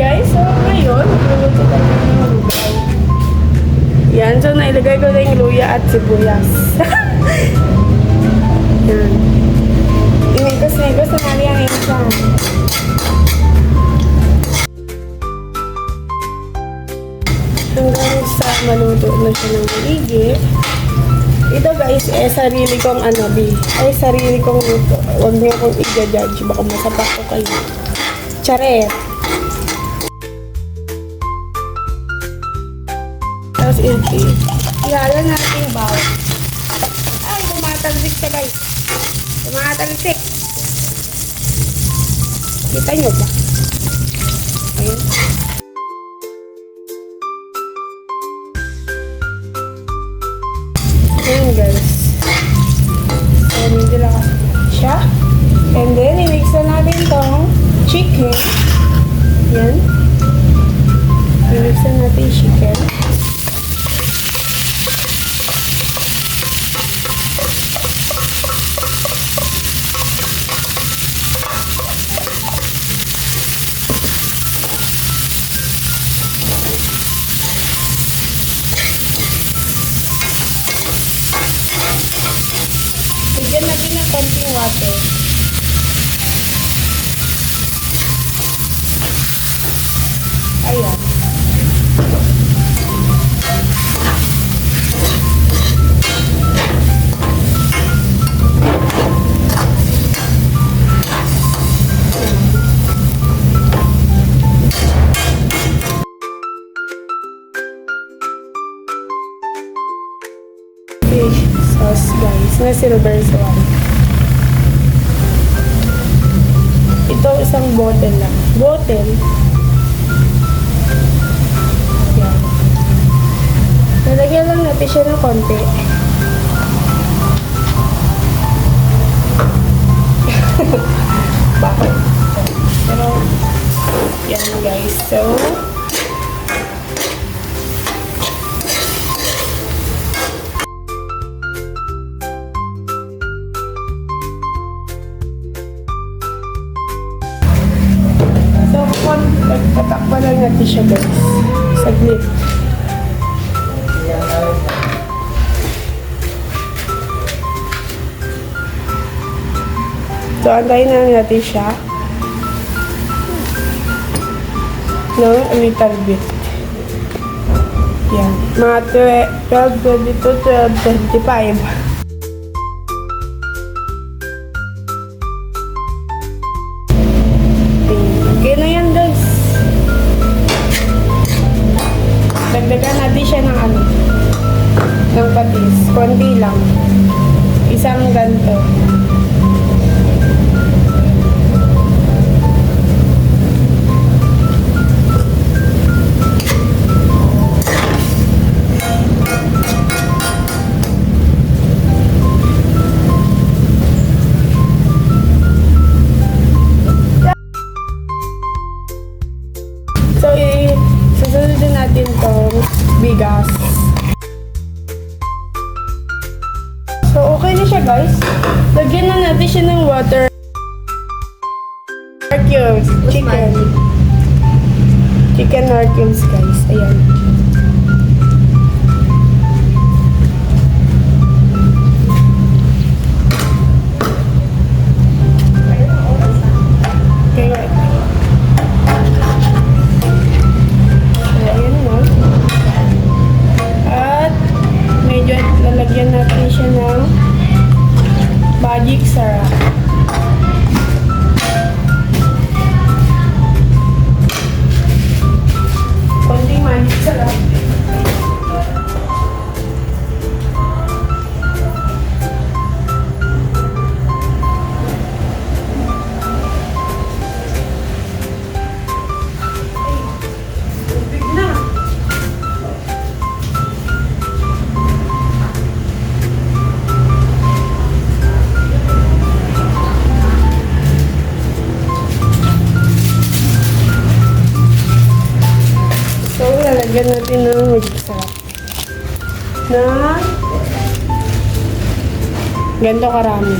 guys, so ngayon, magluluto tayo ng lugaw. Yan, so nailagay ko na yung luya at sibuyas. Yan. Inigos na mali ang isa. Hanggang sa maluto na siya ng maigi. Ito guys, sarili kong sarili kong luto. Huwag niyo kong i-judge, baka masapak ko kayo. Charet! Tapos ihalo natin yung bawang. Ay, tumatalsik siya guys. Tumatalsik. Kita nyo ba? Ayun. Ayun guys. So, medyo lakas siya. And then, i-mix na natin itong chicken. Yan. I-mix na natin yung chicken. Bigyan natin ng konting water. Ayan. Fish sauce guys, na silver swan. Ito isang bottle lang. Bottle. Yan. Nalagyan lang natin siya ng konti. Bakit? Pero, yan guys. So, tatakpan lang natin siya guys. Saglit. So, antayin na natin siya. No, a little bit. Yan. Mga 12:22, 12:25. Okay na yan guys. Dagdagan natin siya ng ng patis. Konti lang. Isang ganto. So, susunod din natin itong bigas. So, okay na siya guys. Lagyan na natin siya ng water. Cubes. Chicken nor cubes guys. Ayan. Lalagyan natin siya ng magic syrup. Konting magic syrup. Tubig na. Lagyan natin ng magic syrup na ganito karami.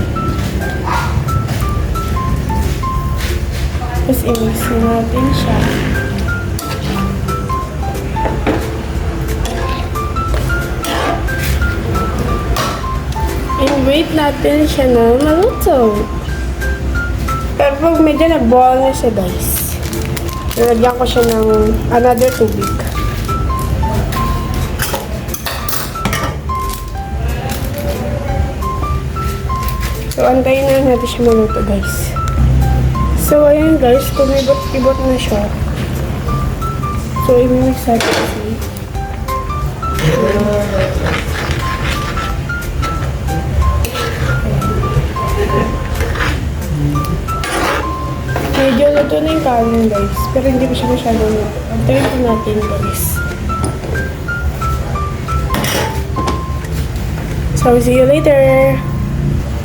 Tapos i-mix natin siya. wait natin siya na maluto. Pero pag medyo nag-boil na siya guys, nalagyan ko siya ng another tubig. So, antayin na natin siya maluto guys. So, ayan guys, kumibot-kibot na siya. So, i-mix natin kasi. Medyo luto na yung kanin guys, pero hindi pa siya masyadong luto. Antayin po natin guys. So, see you later!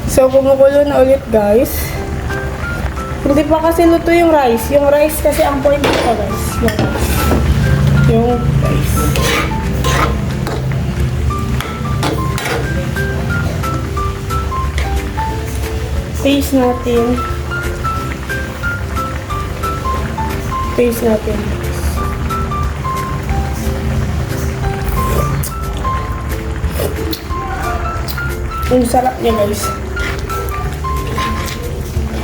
So, kumukulo na ulit guys. Hindi pa kasi luto yung rice. Yung rice kasi ang point dito guys. Yung rice. Taste natin. Taste natin. Ang sarap niya guys.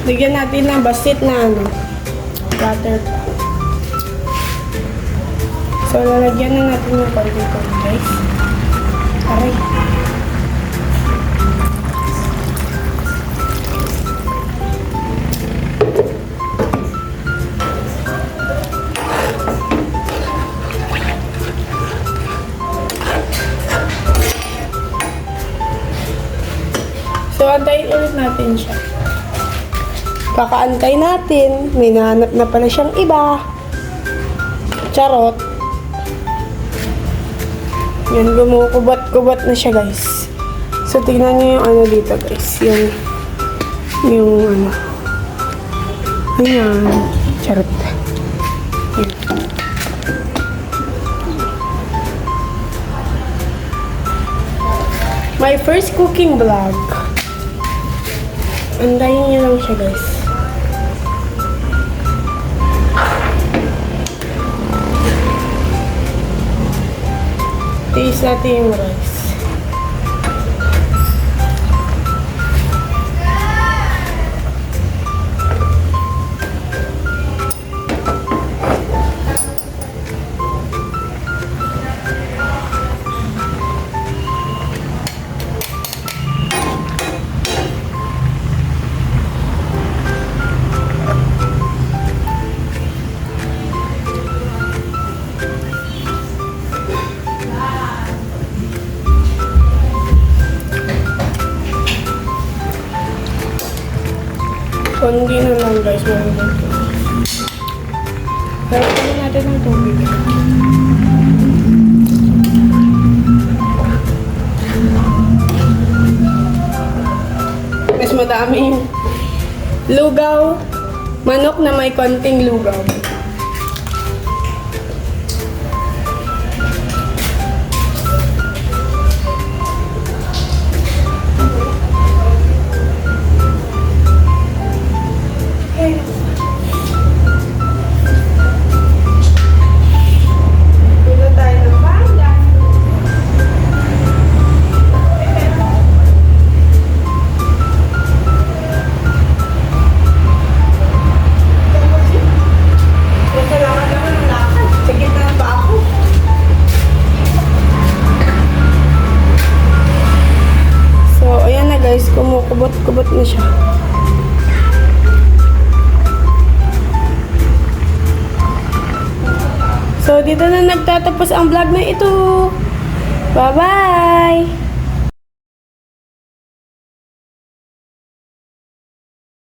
Lagyan natin ng basit na butter pa. So, lalagyan na natin yung konti guys. Aray. So, antayin ulit natin siya. Kakaantay natin. May nahanap na pala siyang iba. Charot. Yan, gumukubat-kubat na siya, guys. So, tignan niyo yung ano dito, guys. Yung ano. Ayan. Charot. Yan. My first cooking vlog. Antayin niyo lang siya, guys. Taste natin yung rice. Kundi na lang guys, meron dito. Pero kunin natin ng tubig. Mas madaming lugaw. Manok na may konting lugaw. Guys, kumukubot-kubot na siya. So, dito na nagtatapos ang vlog na ito. Bye-bye!